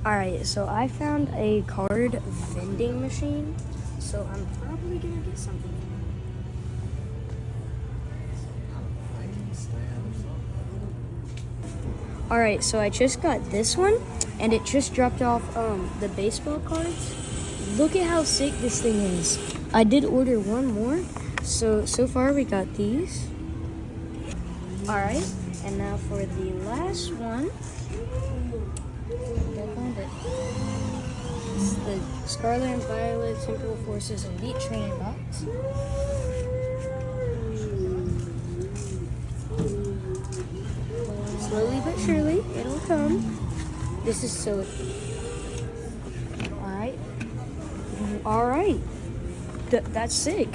Alright, so I found a card vending machine, so I'm probably gonna get something. Alright, so I just got this one, and it just dropped off the baseball cards. Look at how sick this thing is. I did order one more, so far we got these. Alright, and now for the last one. I found it. It's the Scarlet and Violet Temporal Forces Elite Training Box. Slowly but surely, it'll come. This is so... Alright. Alright. That's sick.